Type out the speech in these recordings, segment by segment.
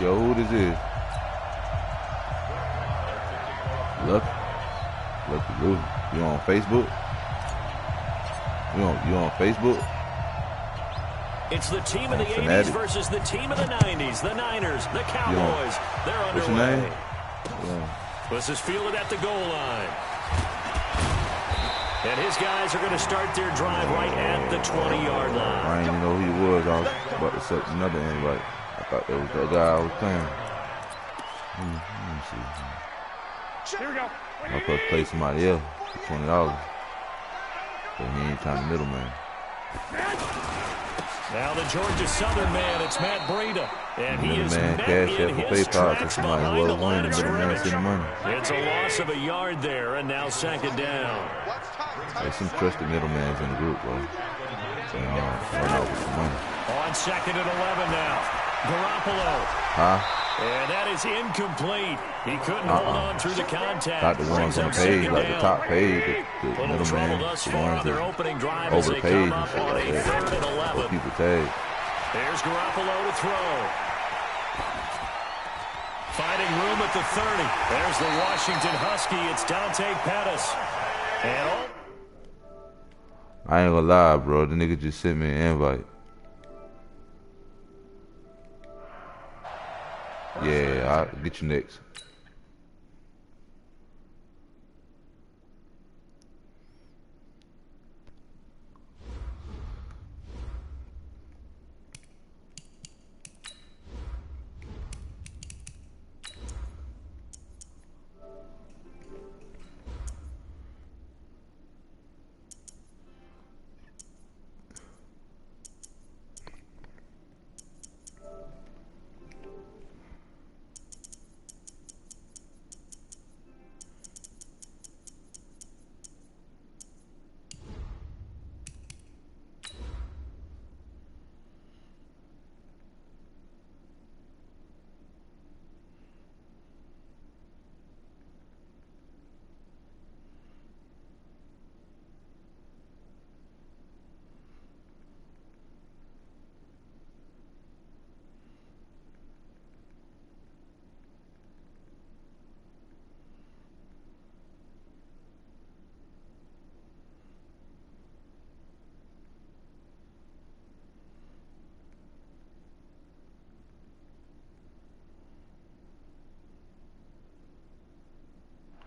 Yo, who this is? Lucky Lou. You on Facebook? You on Facebook? It's the team of the 80s versus the team of the 90s. The Niners, the Cowboys. They're underway. What's your name? Yeah. This is fielded at the goal line. And his guys are going to start their drive right at the 20-yard line. I didn't even know who he was. I was about to set another invite. I thought that was the guy I was playing. Let me see. Here we go. I could play somebody else for $20. But he ain't trying to middleman. Now the Georgia Southern man, it's Matt Breida. And he is man, met cash in out for his PayPal tracks so somebody behind the well line won of the middleman scrimmage. send the money. It's a loss of a yard there, and now second down. There's some trusted middlemans in the group, bro. So, run out with some money. On second and 11 now. Garoppolo. Huh? And that is incomplete. He couldn't hold on through the contact. Not the ones on the page, like the top page, the middleman, the ones that over the page and shit like that. What people tag. There's Garoppolo to throw. Finding room at the 30. There's the Washington Husky. It's Dante Pettis. And I ain't gonna lie, bro. The nigga just sent me an invite. Yeah, I'll get you next.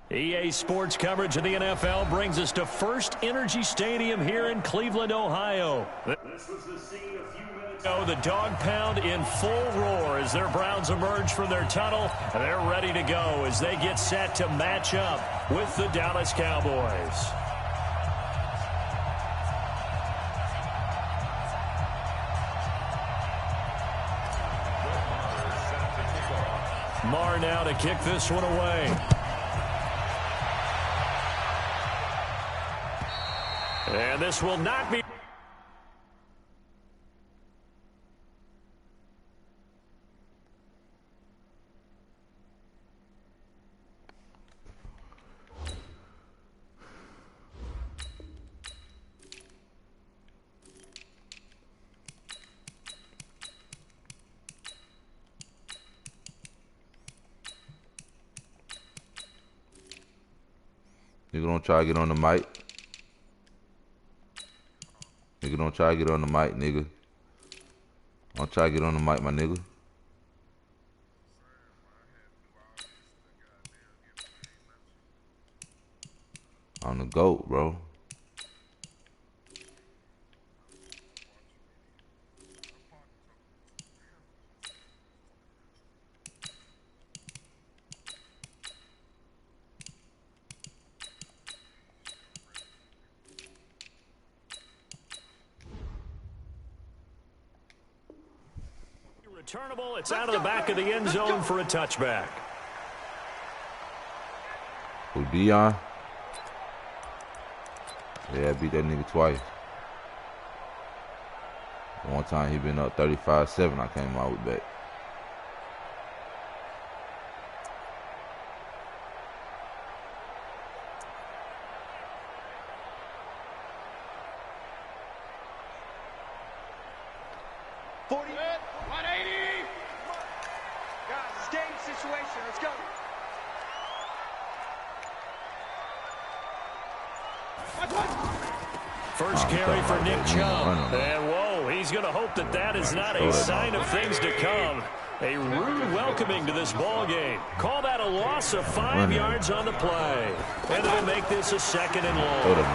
EA Sports coverage of the NFL brings us to First Energy Stadium here in Cleveland, Ohio. This was the scene a few minutes ago. The dog pound in full roar as their Browns emerge from their tunnel. And they're ready to go as they get set to match up with the Dallas Cowboys. Marr now to kick this one away. And this will not be. Nigga don't try to get on the mic. Nigga, don't try to get on the mic, nigga. Don't try to get on the mic, my nigga. I'm the GOAT, bro. Returnable, it's out of the back of the end zone for a touchback. Who, Dion? Yeah, I beat that nigga twice. One time he been up 35-7, I came out with that. situation. Let's go. First carry for Nick Chubb. And whoa, he's going to hope that that is not a sign of things to come. A rude welcoming to this ball game. Call that a loss of 5 yards on the play. And it'll make this a 2nd and long.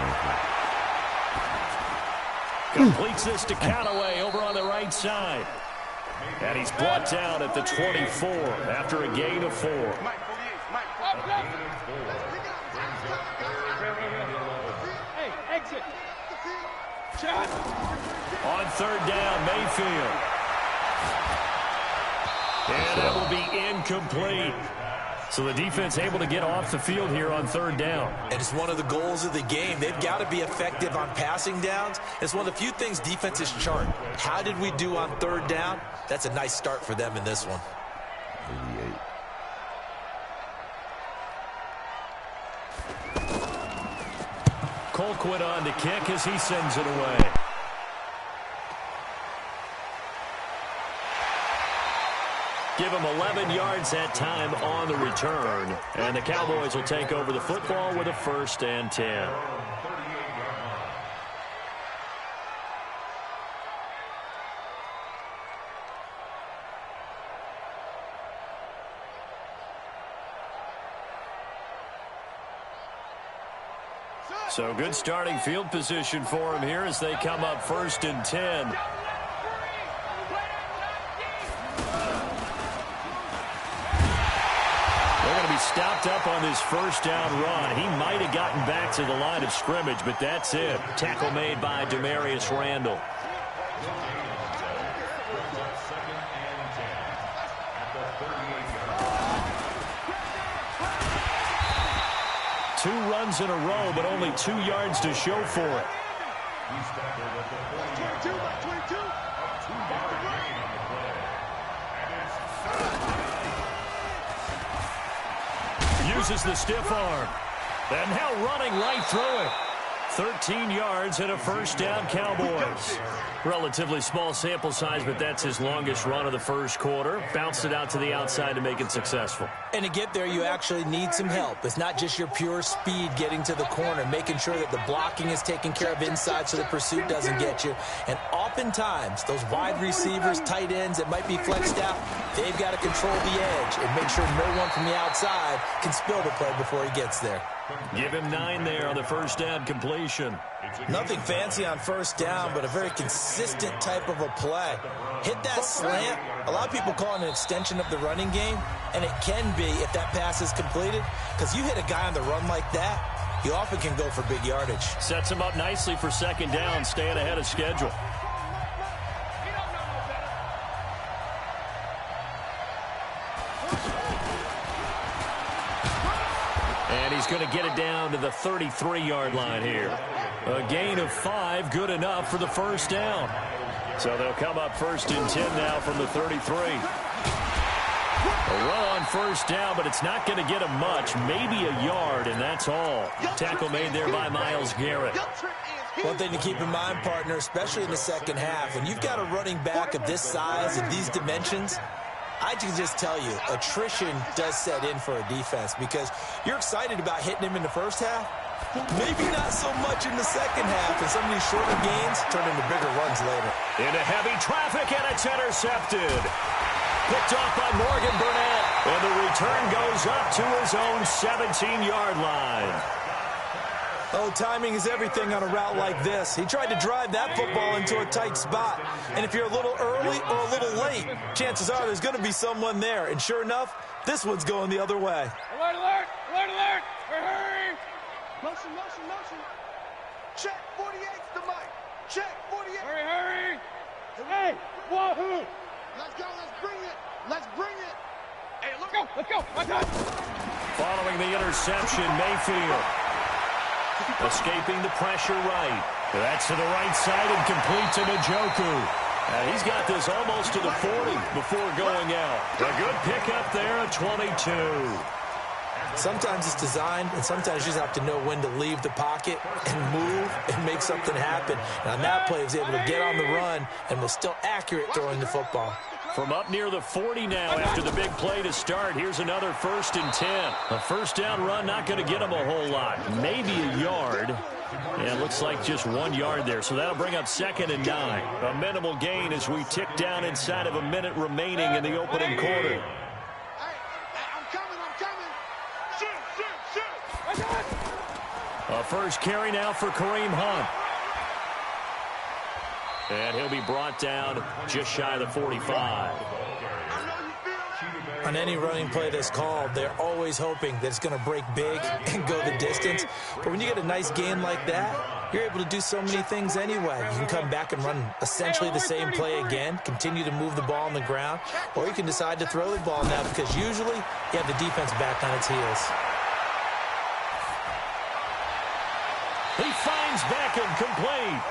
Completes this to Callaway over on the right side. And he's brought down at the 24 after a gain of 4. Hey, exit. On 3rd down, Mayfield. And that will be incomplete. So the defense able to get off the field here on 3rd down. And it's one of the goals of the game. They've got to be effective on passing downs. It's one of the few things defenses chart. How did we do on 3rd down? That's a nice start for them in this one. 88. Colquitt on to kick as he sends it away. Give him 11 yards that time on the return. And the Cowboys will take over the football with a 1st and 10. So good starting field position for him here as they come up 1st and 10. They're going to be stopped up on this 1st down run. He might have gotten back to the line of scrimmage, but that's it. Tackle made by Demarius Randall. Two runs in a row, but only 2 yards to show for it. Uses the stiff arm. And now running right through it. 13 yards and a 1st down, Cowboys. Relatively small sample size, but that's his longest run of the 1st quarter. Bounced it out to the outside to make it successful. And to get there, you actually need some help. It's not just your pure speed getting to the corner, making sure that the blocking is taken care of inside so the pursuit doesn't get you. And oftentimes, those wide receivers, tight ends that might be flexed out, they've got to control the edge and make sure no one from the outside can spill the play before he gets there. Give him 9 there on the 1st down completion. Nothing fancy on 1st down, but a very consistent type of a play. Hit that slant. A lot of people call it an extension of the running game, and it can be if that pass is completed, because you hit a guy on the run like that, you often can go for big yardage. Sets him up nicely for 2nd down, staying ahead of schedule. And he's going to get it down to the 33-yard line here. A gain of 5, good enough for the 1st down. So they'll come up 1st and 10 now from the 33. A run on 1st down, but it's not going to get him much. Maybe a yard, and that's all. Tackle made there by Myles Garrett. One thing to keep in mind, partner, especially in the 2nd half, when you've got a running back of this size and these dimensions, I can just tell you, attrition does set in for a defense because you're excited about hitting him in the 1st half. Maybe not so much in the 2nd half, and some of these shorter gains turn into bigger runs later. Into heavy traffic, and it's intercepted. Picked off by Morgan Burnett, and the return goes up to his own 17-yard line. Oh, timing is everything on a route like this. He tried to drive that football into a tight spot. And if you're a little early or a little late, chances are there's going to be someone there. And sure enough, this one's going the other way. Alert, alert, alert, alert. Hurry. Motion, motion, motion. Check 48's the mic. Check 48. Hurry, hurry. Hey, wahoo. Let's go, let's bring it. Let's bring it. Hey, let's go, let's go. Let's go. Following the interception, Mayfield escaping the pressure right. That's to the right side and complete to Njoku. He's got this almost to the 40 before going out. A good pickup there at 22. Sometimes it's designed, and sometimes you just have to know when to leave the pocket and move and make something happen. And on that play, he was able to get on the run and was still accurate throwing the football. From up near the 40 now after the big play to start. Here's another 1st and 10. A first down run not going to get him a whole lot. Maybe a yard. Yeah, it looks like just 1 yard there. So that'll bring up 2nd and 9. A minimal gain as we tick down inside of a minute remaining in the opening quarter. I'm coming. Shoot. A first carry now for Kareem Hunt. And he'll be brought down just shy of the 45. On any running play that's called, they're always hoping that it's going to break big and go the distance. But when you get a nice gain like that, you're able to do so many things anyway. You can come back and run essentially the same play again, continue to move the ball on the ground, or you can decide to throw the ball now because usually you have the defense back on its heels. He finds Beckham complete.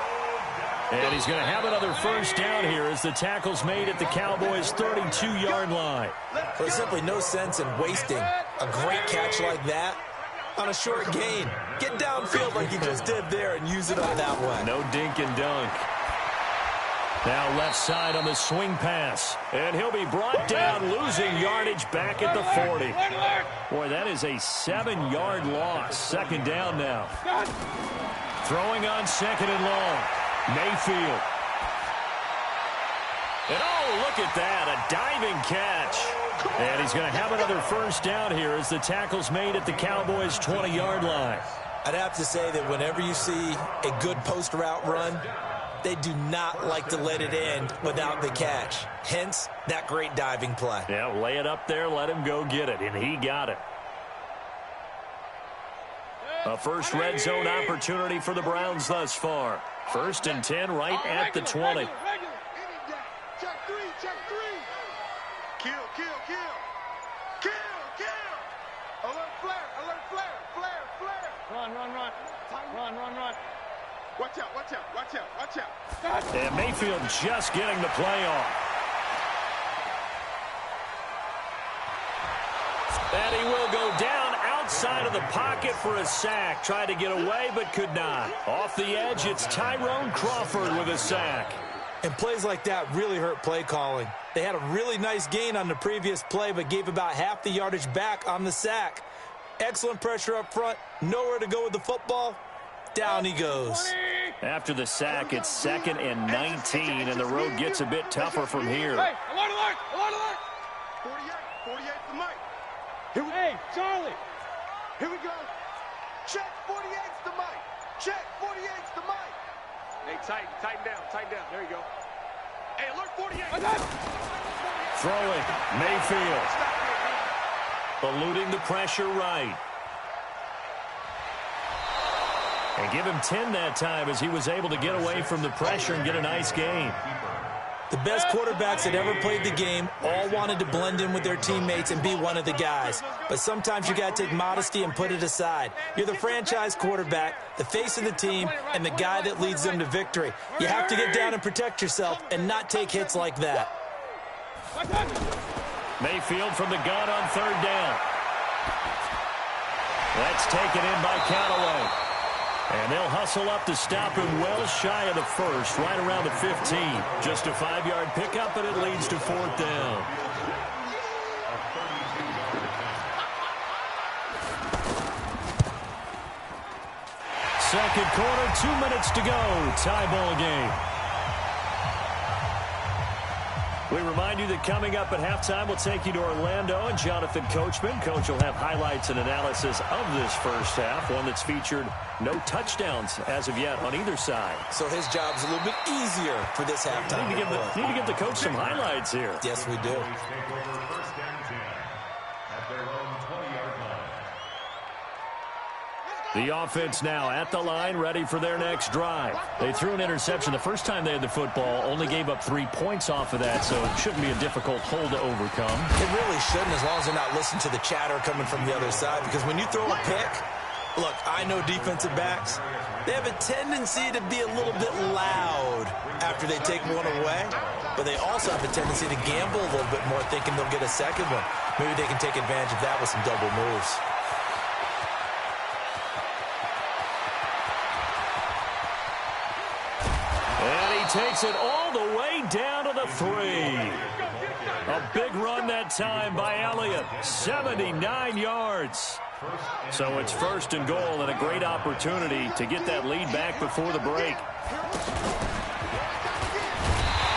And he's going to have another first down here as the tackle's made at the Cowboys' 32-yard line. There's simply no sense in wasting a great catch like that on a short gain. Get downfield like you just did there and use it on that one. No dink and dunk. Now left side on the swing pass. And he'll be brought down, losing yardage back at the 40. Boy, that is a 7-yard loss. 2nd down now. Throwing on 2nd and long. Mayfield. And oh, look at that, a diving catch. And he's going to have another first down here as the tackle's made at the Cowboys' 20-yard line. I'd have to say that whenever you see a good post route run, they do not like to let it end without the catch. Hence, that great diving play. Yeah, lay it up there, let him go get it, and he got it. A first red zone opportunity for the Browns thus far. 1st and 10 right at the 20. Check 3. Kill. Alert flare. Run. Watch out. And Mayfield just getting the play off. And he will go down outside of the pocket for a sack. Tried to get away, but could not. Off the edge, it's Tyrone Crawford with a sack. And plays like that really hurt play calling. They had a really nice gain on the previous play, but gave about half the yardage back on the sack. Excellent pressure up front. Nowhere to go with the football. Down he goes. After the sack, it's 2nd and 19, and the road gets a bit tougher from here. Hey, alert! 48 to Mike. Hey, Charlie. Here we go. Check 48's to Mike. Hey, tighten down. There you go. Hey, alert 48. Throwing, Mayfield. Eluding the pressure right. And give him 10 that time as he was able to get away from the pressure and get a nice gain. The best quarterbacks that ever played the game all wanted to blend in with their teammates and be one of the guys. But sometimes you got to take modesty and put it aside. You're the franchise quarterback, the face of the team, and the guy that leads them to victory. You have to get down and protect yourself and not take hits like that. Mayfield from the gun on 3rd down. That's taken in by Callaway. And they'll hustle up to stop him well shy of the 1st, right around the 15. Just a 5-yard pickup, and it leads to 4th down. Second quarter, 2 minutes to go. Tie ball game. We remind you that coming up at halftime, we'll take you to Orlando and Jonathan Coachman. Coach will have highlights and analysis of this first half, one that's featured no touchdowns as of yet on either side. So his job's a little bit easier for this halftime. Need to give the coach some highlights here. Yes, we do. The offense now at the line, ready for their next drive. They threw an interception the first time they had the football, only gave up 3 points off of that, so it shouldn't be a difficult hole to overcome. It really shouldn't, as long as they're not listening to the chatter coming from the other side, because when you throw a pick, look, I know defensive backs, they have a tendency to be a little bit loud after they take one away, but they also have a tendency to gamble a little bit more, thinking they'll get a second one. Maybe they can take advantage of that with some double moves. And he takes it all the way down to the the 3. A big run that time by Elliott, 79 yards. So it's 1st and goal and a great opportunity to get that lead back before the break.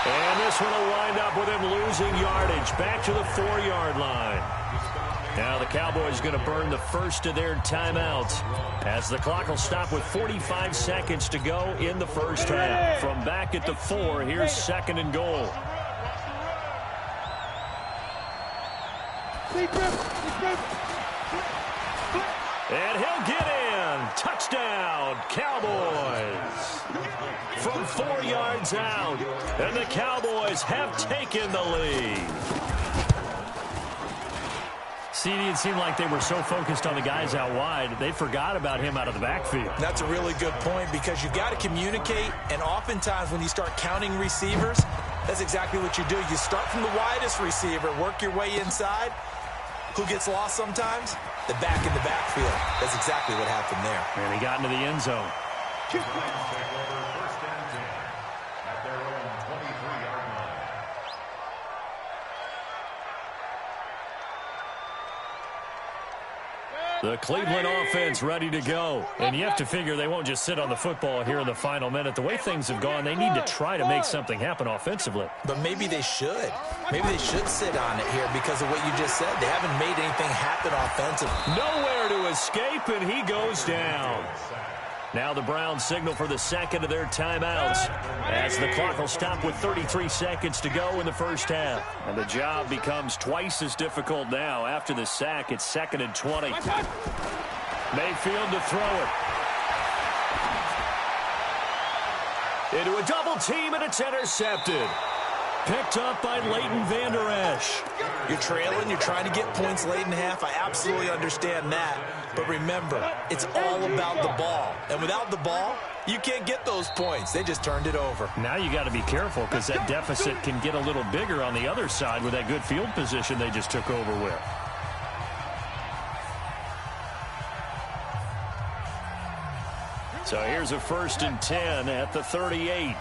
And this one will wind up with him losing yardage back to the 4-yard line. Now the Cowboys going to burn the first of their timeouts as the clock will stop with 45 seconds to go in the first half. From back at the 4, here's 2nd and goal. And he'll get in. Touchdown, Cowboys. From 4 yards out, and the Cowboys have taken the lead. It seemed like they were so focused on the guys out wide, they forgot about him out of the backfield. That's a really good point because you've got to communicate, and oftentimes when you start counting receivers, that's exactly what you do. You start from the widest receiver, work your way inside. Who gets lost sometimes? The back in the backfield. That's exactly what happened there. And he got into the end zone. The Cleveland offense ready to go. And you have to figure they won't just sit on the football here in the final minute. The way things have gone, they need to try to make something happen offensively. But maybe they should. Maybe they should sit on it here because of what you just said. They haven't made anything happen offensively. Nowhere to escape, and he goes down. Now the Browns signal for the 2nd of their timeouts as the clock will stop with 33 seconds to go in the first half. And the job becomes twice as difficult now. After the sack, it's 2nd and 20. Mayfield to throw it. Into a double team, and it's intercepted. Picked up by Leighton Vander Esch. You're trailing. You're trying to get points late in half. I absolutely understand that. But remember, it's all about the ball. And without the ball, you can't get those points. They just turned it over. Now you got to be careful because that deficit can get a little bigger on the other side with that good field position they just took over with. So here's a 1st and 10 at the 38.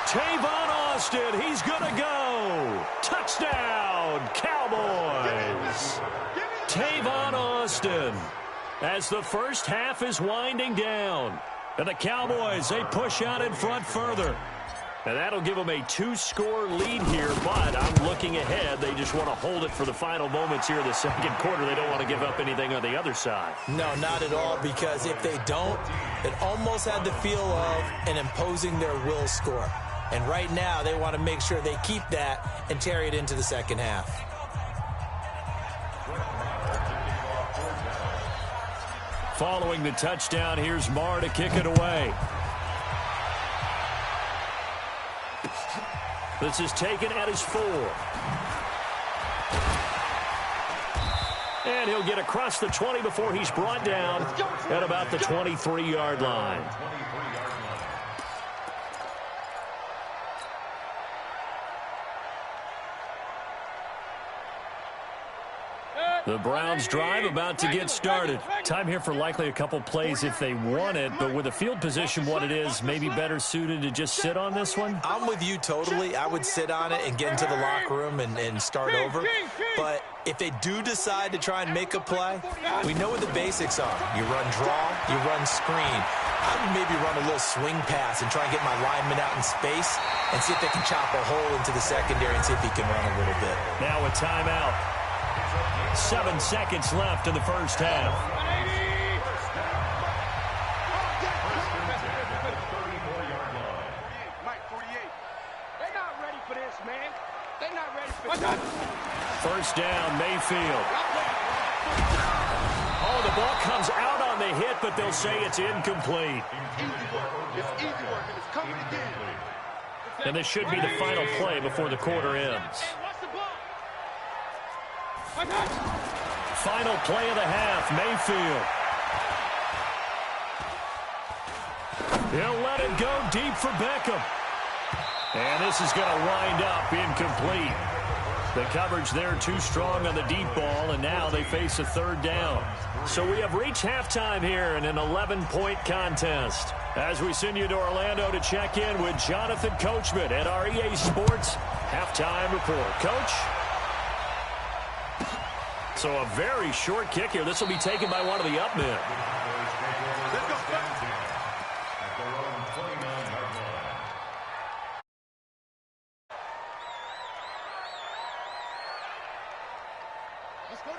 Tavon Austin, he's going to go. Touchdown, Cowboys. Tavon Austin as the first half is winding down. And the Cowboys, they push out in front further. And that'll give them a 2-score lead here, but I'm looking ahead. They just want to hold it for the final moments here of the 2nd quarter. They don't want to give up anything on the other side. No, not at all, because if they don't, it almost had the feel of an imposing their will score. And right now, they want to make sure they keep that and carry it into the 2nd half. Following the touchdown, here's Marr to kick it away. This is taken at his 4. And he'll get across the 20 before he's brought down at about the 23-yard line. The Browns drive about to get started. Time here for likely a couple plays if they want it, but with the field position what it is, maybe better suited to just sit on this one? I'm with you totally. I would sit on it and get into the locker room and start over. But if they do decide to try and make a play, we know what the basics are. You run draw, you run screen. I would maybe run a little swing pass and try and get my lineman out in space and see if they can chop a hole into the secondary and see if he can run a little bit. Now a timeout. 7 seconds left in the first half. First down, Mayfield. Oh, the ball comes out on the hit, but they'll say it's incomplete. And this should be the final play before the quarter ends. Final play of the half, Mayfield. He'll let it go deep for Beckham. And this is going to wind up incomplete. The coverage there too strong on the deep ball, and now they face a third down. So we have reached halftime here in an 11-point contest. As we send you to Orlando to check in with Jonathan Coachman at our EA Sports Halftime Report. Coach? So a very short kick here. This will be taken by one of the up men.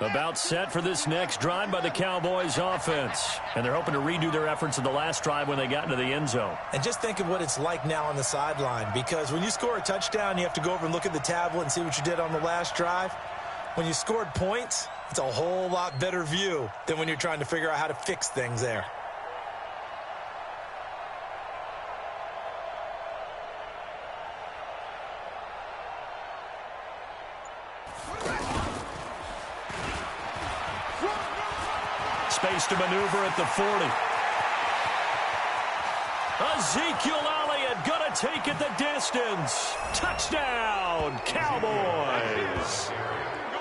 About set for this next drive by the Cowboys offense. And they're hoping to redo their efforts in the last drive when they got into the end zone. And just think of what it's like now on the sideline, because when you score a touchdown, you have to go over and look at the tablet and see what you did on the last drive. When you scored points, it's a whole lot better view than when you're trying to figure out how to fix things there. Space to maneuver at the 40. Ezekiel Elliott going to take it the distance. Touchdown, Cowboys.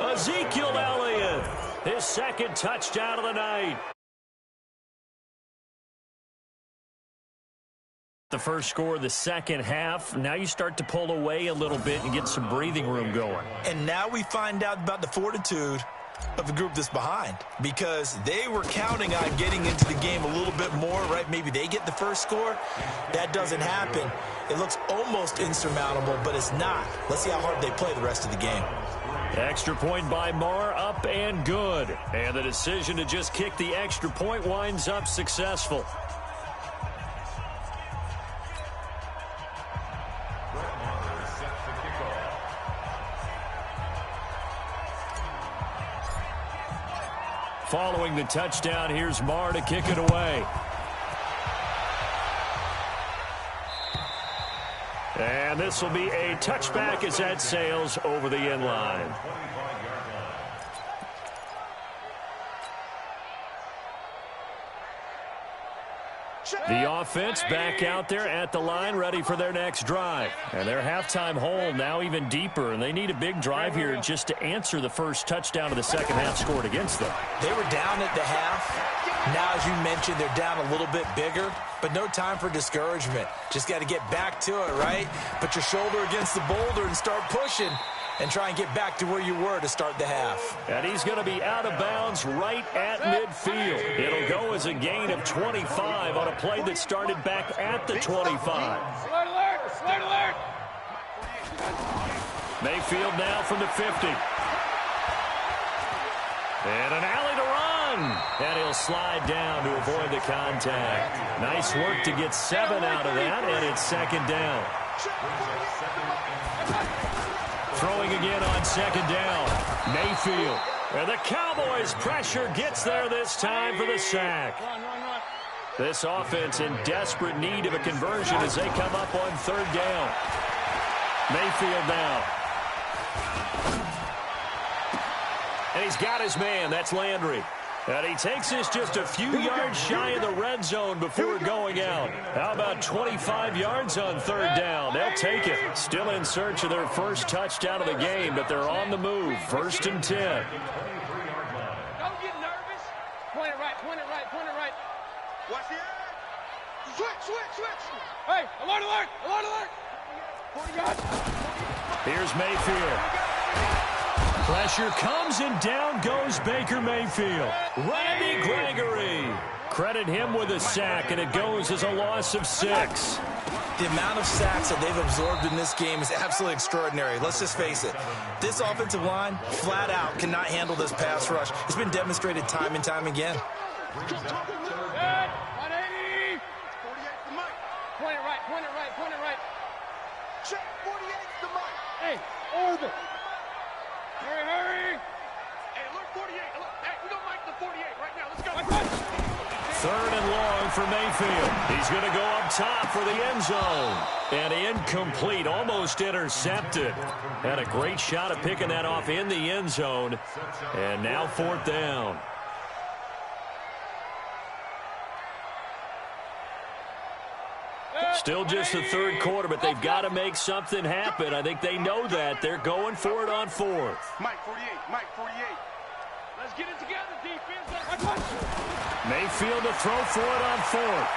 Ezekiel Elliott, his second touchdown of the night. The first score of the second half. Now you start to pull away a little bit and get some breathing room going. And now we find out about the fortitude of the group that's behind, because they were counting on getting into the game a little bit more, right? Maybe they get the first score. That doesn't happen. It looks almost insurmountable, but it's not. Let's see how hard they play the rest of the game. Extra point by Marr, up and good. And the decision to just kick the extra point winds up successful. Following the touchdown, here's Marr to kick it away. And this will be a touchback as that sails over the end line. The offense back out there at the line, ready for their next drive. And their halftime hole now even deeper, and they need a big drive here just to answer the first touchdown of the second half scored against them. They were down at the half. Now, as you mentioned, they're down a little bit bigger, but no time for discouragement. Just got to get back to it, right? Put your shoulder against the boulder and start pushing, and try and get back to where you were to start the half. And he's going to be out of bounds right at midfield. It'll go as a gain of 25 on a play that started back at the 25. Alert, alert, alert, alert. Mayfield now from the 50. And an alley to run. And he'll slide down to avoid the contact. Nice work to get 7 out of that, and it's second down. Throwing again on second down. Mayfield. And the Cowboys' pressure gets there this time for the sack. This offense in desperate need of a conversion as they come up on third down. Mayfield now. And he's got his man. That's Landry. And he takes this just a few yards shy of the red zone before going out. How about 25 yards on third down? They'll take it. Still in search of their first touchdown of the game, but they're on the move. 1st and 10. Don't get nervous. Point it right, point it right, point it right. Watch the edge. Switch, switch, switch. Hey, alert, alert, alert, alert. 40 yards. Here's Mayfield. Pressure comes, and down goes Baker Mayfield. Randy Gregory. Credit him with a sack, and it goes as a loss of 6. The amount of sacks that they've absorbed in this game is absolutely extraordinary. Let's just face it. This offensive line, flat out, cannot handle this pass rush. It's been demonstrated time and time again. 180. 48 to Mike. Point it right, point it right, point it right. Check 48 to Mike. Hey, orbit. Hurry, hurry. Hey, look, 48. Look, hey, we don't like the 48 right now. Let's go. Third and long for Mayfield. He's going to go up top for the end zone. And incomplete, almost intercepted. Had a great shot at picking that off in the end zone. And now 4th down. Still just the third quarter, but they've got to make something happen. I think they know that. They're going for it on fourth. Mike 48, Mike 48. Let's get it together, defense. Mayfield to throw for it on fourth.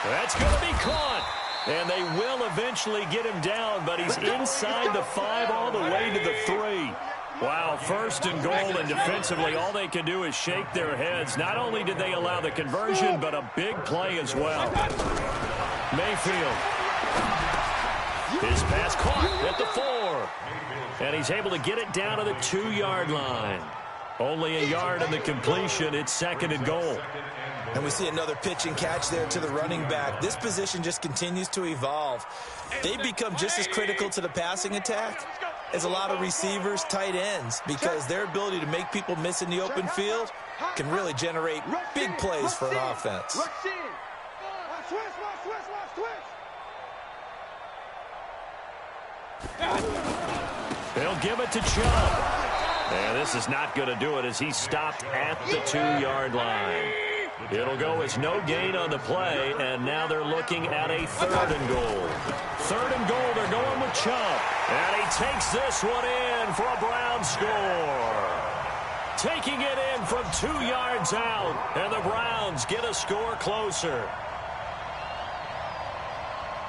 That's going to be caught. And they will eventually get him down, but he's inside the 5 all the way to the 3. Wow, first and goal, and defensively all they can do is shake their heads. Not only did they allow the conversion, but a big play as well. Mayfield. His pass caught at the 4. And he's able to get it down to the 2-yard line. Only a yard in the completion. It's second and goal. And we see another pitch and catch there to the running back. This position just continues to evolve. They become just as critical to the passing attack as a lot of receivers, tight ends, because their ability to make people miss in the open field can really generate big plays for an offense. They'll give it to Chubb. And this is not going to do it as he stopped at the 2-yard line. It'll go as no gain on the play, and now they're looking at a third and goal. Third and goal, they're going with Chubb. And he takes this one in for a Brown score. Taking it in from 2 yards out, and the Browns get a score closer.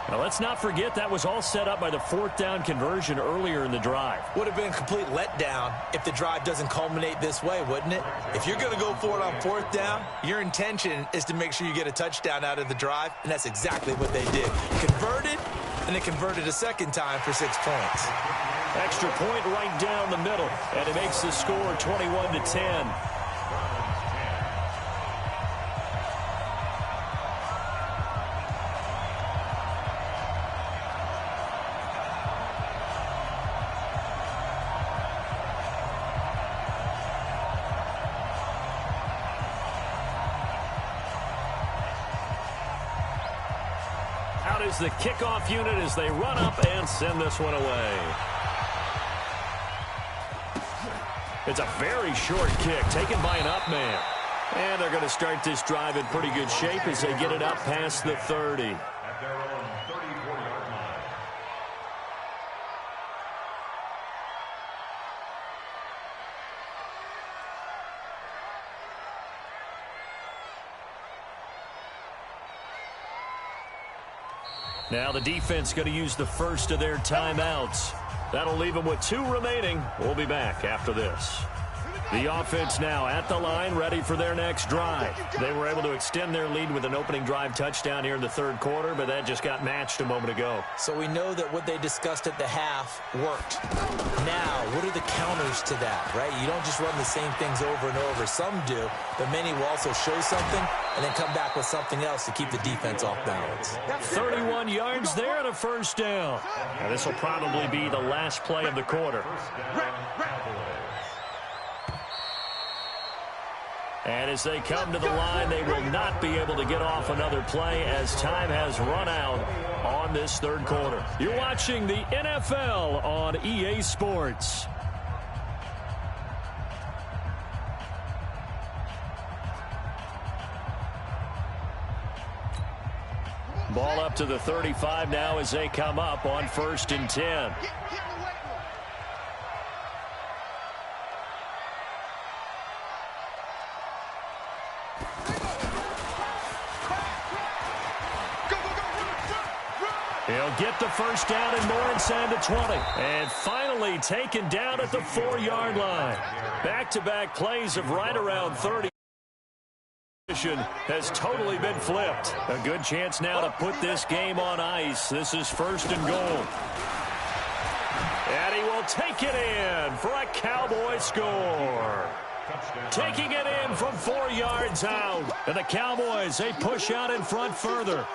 Now, let's not forget that was all set up by the 4th down conversion earlier in the drive. Would have been a complete letdown if the drive doesn't culminate this way, wouldn't it? If you're going to go for it on 4th down, your intention is to make sure you get a touchdown out of the drive, and that's exactly what they did. Converted, and they converted a second time for 6 points. Extra point right down the middle, and it makes the score 21-10. Is the kickoff unit as they run up and send this one away. It's a very short kick taken by an up man. And they're going to start this drive in pretty good shape as they get it up past the 30. Now the defense going to use the first of their timeouts. That'll leave them with 2 remaining. We'll be back after this. The offense now at the line, ready for their next drive. They were able to extend their lead with an opening drive touchdown here in the 3rd quarter, but that just got matched a moment ago. So we know that what they discussed at the half worked. Now, what are the counters to that, right? You don't just run the same things over and over. Some do, but many will also show something and then come back with something else to keep the defense off balance. 31 yards there and a first down. Now, this will probably be the last play of the quarter. And as they come to the line, they will not be able to get off another play as time has run out on this 3rd quarter. You're watching the NFL on EA Sports. Ball up to the 35 now as they come up on 1st and 10. He'll get the first down and more inside the 20. And finally taken down at the 4-yard line. Back-to-back plays of right around 30. Has totally been flipped. A good chance now to put this game on ice. This is 1st and goal. And he will take it in for a Cowboy score. Taking it in from 4 yards out. And the Cowboys, they push out in front further.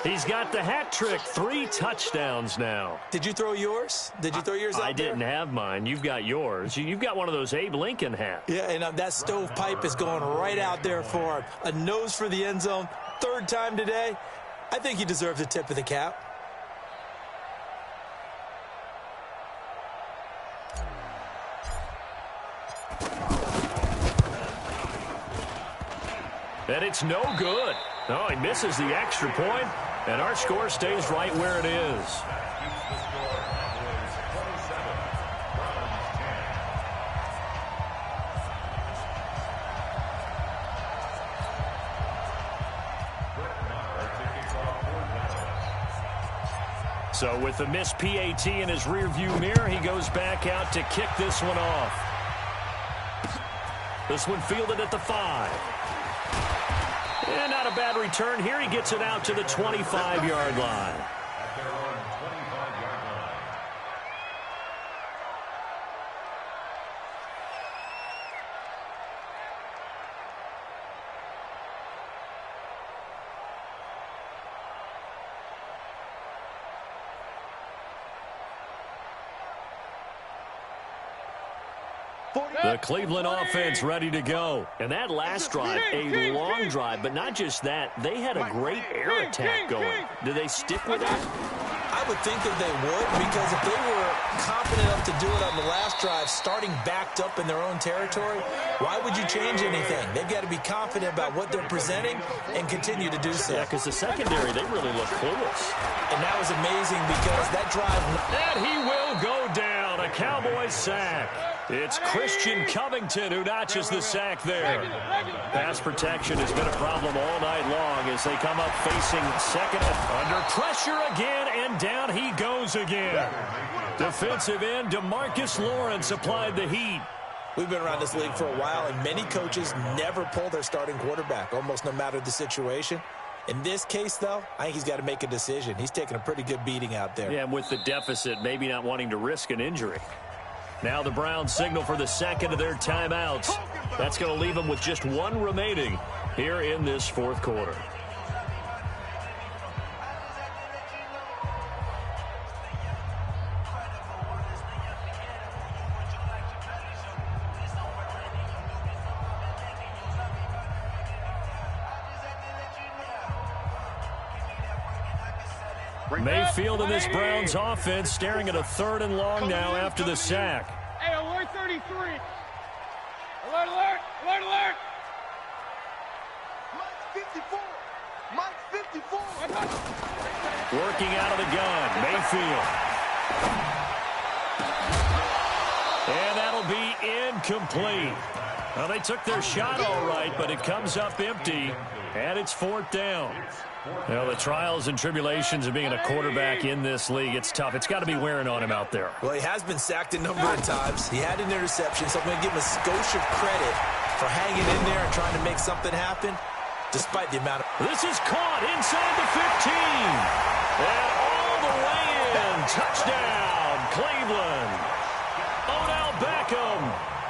He's got the hat trick, 3 touchdowns now. Did you throw yours? Did you throw yours out I didn't have mine. You've got yours. You've got one of those Abe Lincoln hats. Yeah, and that stovepipe is going right out there for him. A nose for the end zone. 3rd time today. I think he deserves a tip of the cap. And it's no good. No, he misses the extra point, and our score stays right where it is. So with the missed PAT in his rearview mirror, he goes back out to kick this one off. This one fielded at the 5. And not a bad return here. He gets it out to the 25-yard line. The Cleveland offense ready to go. And that last drive, a long drive, but not just that. They had a great air attack going. Do they stick with that? I would think that they would, because if they were confident enough to do it on the last drive, starting backed up in their own territory, why would you change anything? They've got to be confident about what they're presenting and continue to do so. Yeah, because the secondary, they really look clueless. And that was amazing because that drive... And he will go down. A Cowboys sack. It's Christian Covington who notches the sack there. Pass protection has been a problem all night long as they come up facing second. Under pressure again, and down he goes again. Defensive end DeMarcus Lawrence applied the heat. We've been around this league for a while, and many coaches never pull their starting quarterback, almost no matter the situation. In this case, though, I think he's got to make a decision. He's taking a pretty good beating out there. Yeah, and with the deficit, maybe not wanting to risk an injury. Now the Browns signal for the second of their timeouts. That's going to leave them with just one remaining here in this fourth quarter. Mayfield in this Browns offense staring at a 3rd and long now after the sack. Hey, alert 33. Alert, alert, alert, alert. Mike 54. Mike 54. Working out of the gun, Mayfield. And that'll be incomplete. Well, they took their shot all right, but it comes up empty, and it's 4th down. Well, the trials and tribulations of being a quarterback in this league, it's tough. It's got to be wearing on him out there. Well, he has been sacked a number of times. He had an interception, so I'm going to give him a skosh of credit for hanging in there and trying to make something happen, despite the amount of... This is caught inside the 15. And all the way in. Touchdown, Cleveland. Odell Beckham,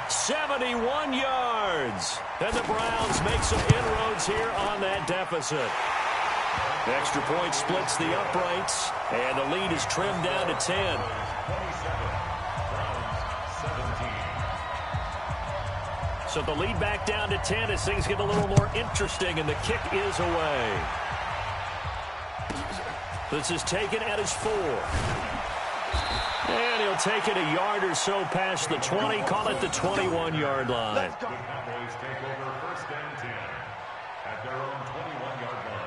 71 yards. And the Browns make some inroads here on that deficit. Extra point splits the uprights, and the lead is trimmed down to 10. So the lead back down to 10 as things get a little more interesting, and the kick is away. This is taken at his 4. And he'll take it a yard or so past the 20, call it the 21-yard line. The Cowboys take over 1st and 10 at their own 21-yard line.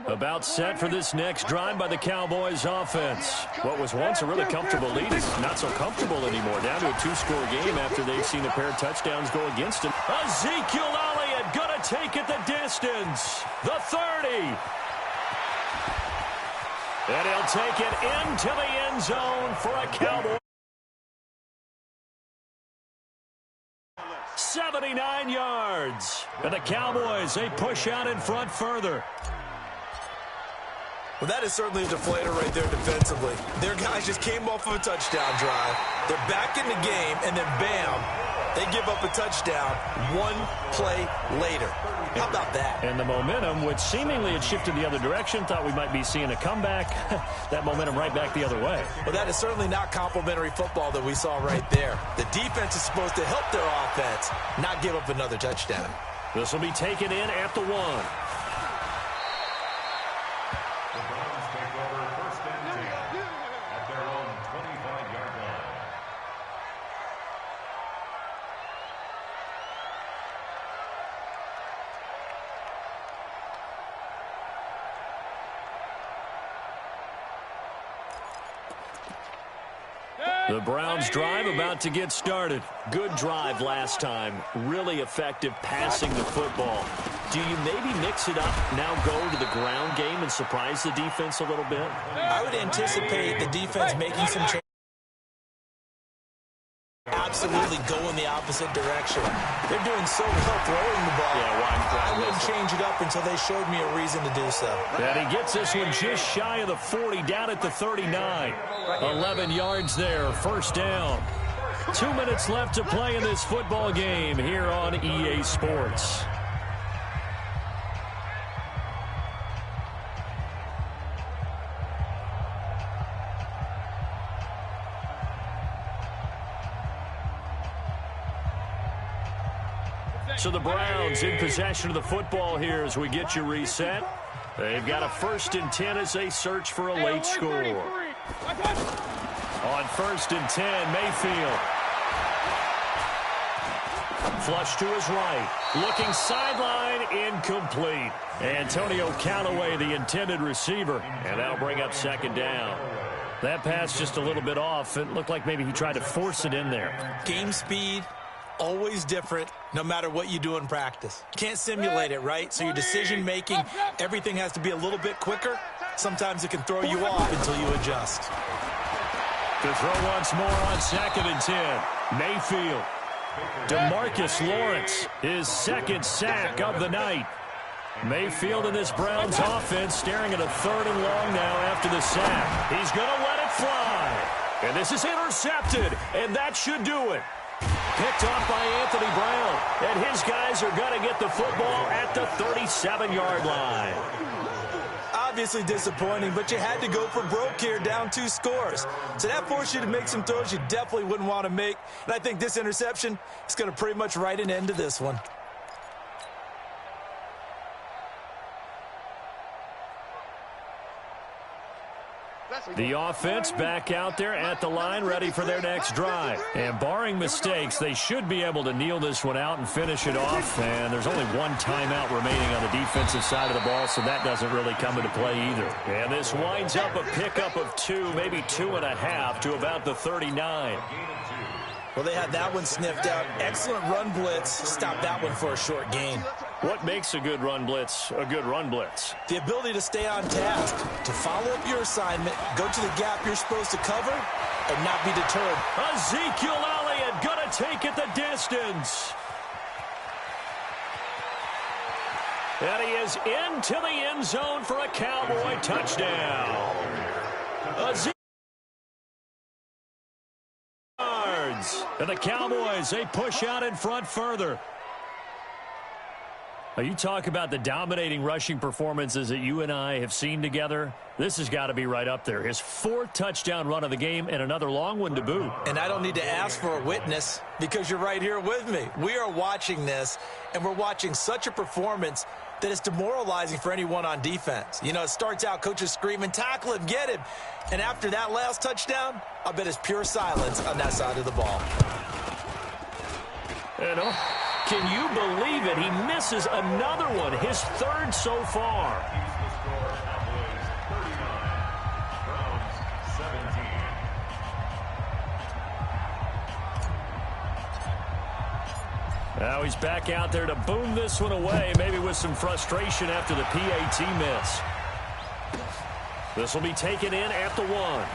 About set for this next drive by the Cowboys offense. What was once a really comfortable lead is not so comfortable anymore. Down to a 2-score game after they've seen a pair of touchdowns go against him. Ezekiel Elliott gonna take it the distance. The 30. And he'll take it into the end zone for a Cowboy. 79 yards. And the Cowboys, they push out in front further. Well, that is certainly a deflator right there defensively. Their guys just came off of a touchdown drive. They're back in the game, and then bam, they give up a touchdown one play later. How about that? And the momentum, which seemingly had shifted the other direction, thought we might be seeing a comeback. That momentum right back the other way. Well, that is certainly not complimentary football that we saw right there. The defense is supposed to help their offense, not give up another touchdown. This will be taken in at the 1. The Browns drive about to get started. Good drive last time. Really effective passing the football. Do you maybe mix it up, now go to the ground game and surprise the defense a little bit? I would anticipate the defense making some changes. Absolutely go in the opposite direction. They're doing so well throwing the ball. I wouldn't change it up until they showed me a reason to do so. And he gets this one just shy of the 40, down at the 39. 11 yards there, first down. 2 minutes left to play in this football game here on EA Sports. So the Browns in possession of the football here as we get you reset. They've got a 1st and 10 as they search for a late score. On 1st and 10, Mayfield. Flush to his right. Looking sideline, incomplete. Antonio Callaway, the intended receiver. And that'll bring up 2nd down. That pass just a little bit off. It looked like maybe he tried to force it in there. Game speed, always different, no matter what you do in practice. You can't simulate it, right? So your decision-making, everything has to be a little bit quicker. Sometimes it can throw you off until you adjust. To throw once more on 2nd and 10. Mayfield. DeMarcus Lawrence, his 2nd sack of the night. Mayfield in this Browns offense staring at a 3rd and long now after the sack. He's going to let it fly. And this is intercepted, and that should do it. Picked off by Anthony Brown, and his guys are going to get the football at the 37-yard line. Obviously disappointing, but you had to go for broke here, down 2 scores. So that forced you to make some throws you definitely wouldn't want to make. And I think this interception is going to pretty much write an end to this one. The offense back out there at the line, ready for their next drive. And barring mistakes, they should be able to kneel this one out and finish it off. And there's only 1 timeout remaining on the defensive side of the ball, so that doesn't really come into play either. And this winds up a pickup of 2, maybe 2.5 to about the 39. Well, they had that one sniffed out. Excellent run blitz. Stop that one for a short gain. What makes a good run blitz a good run blitz? The ability to stay on task, to follow up your assignment, go to the gap you're supposed to cover, and not be deterred. Ezekiel Elliott going to take it the distance. And he is into the end zone for a Cowboy touchdown. Ezekiel. And the Cowboys, they push out in front further. Now, you talk about the dominating rushing performances that you and I have seen together. This has got to be right up there. His 4th touchdown run of the game and another long one to boot. And I don't need to ask for a witness because you're right here with me. We are watching this, and we're watching such a performance that is demoralizing for anyone on defense. You know, it starts out, coaches screaming, tackle him, get him. And after that last touchdown, I bet it's pure silence on that side of the ball. Can you believe it? He misses another one, his 3rd so far. Now he's back out there to boom this one away, maybe with some frustration after the PAT miss. This will be taken in at the 1.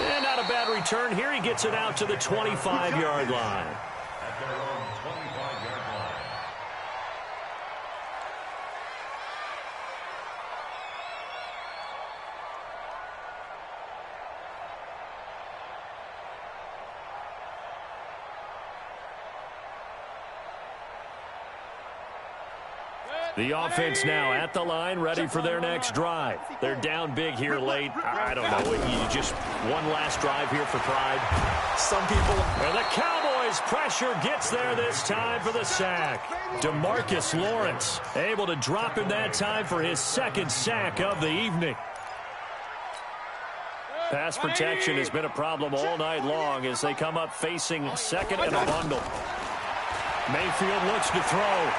And not a bad return here. He gets it out to the 25-yard line. At their own 25-yard line. The offense now at the line, ready for their next drive. They're down big here late. I don't know. You just one last drive here for pride. Some people. And the Cowboys pressure gets there this time for the sack. DeMarcus Lawrence able to drop him that time for his second sack of the evening. Pass protection has been a problem all night long as they come up facing second and a bundle. Mayfield looks to throw.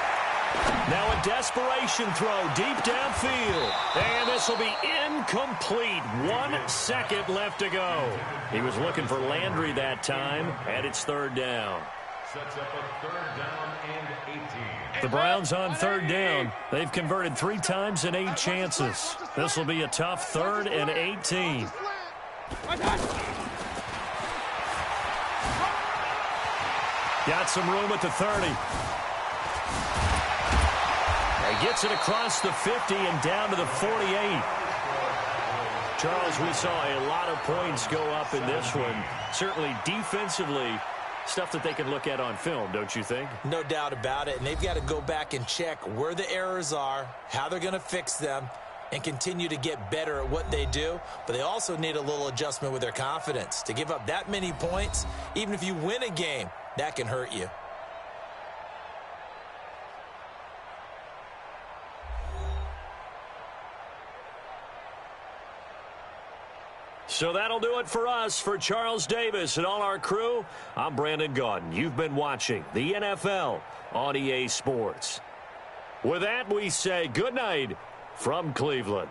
Now a desperation throw deep downfield. And this will be incomplete. 1 second left to go. He was looking for Landry that time, and it's third down. Sets up a 3rd down and 18. The Browns on 3rd down. They've converted 3 times in 8 chances. This will be a tough 3rd and 18. Got some room at the 30. He gets it across the 50 and down to the 48. Charles, we saw a lot of points go up in this one. Certainly defensively, stuff that they can look at on film, don't you think? No doubt about it. And they've got to go back and check where the errors are, how they're going to fix them, and continue to get better at what they do. But they also need a little adjustment with their confidence. To give up that many points, even if you win a game, that can hurt you. So that'll do it for us. For Charles Davis and all our crew, I'm Brandon Gaudin. You've been watching the NFL on EA Sports. With that, we say good night from Cleveland.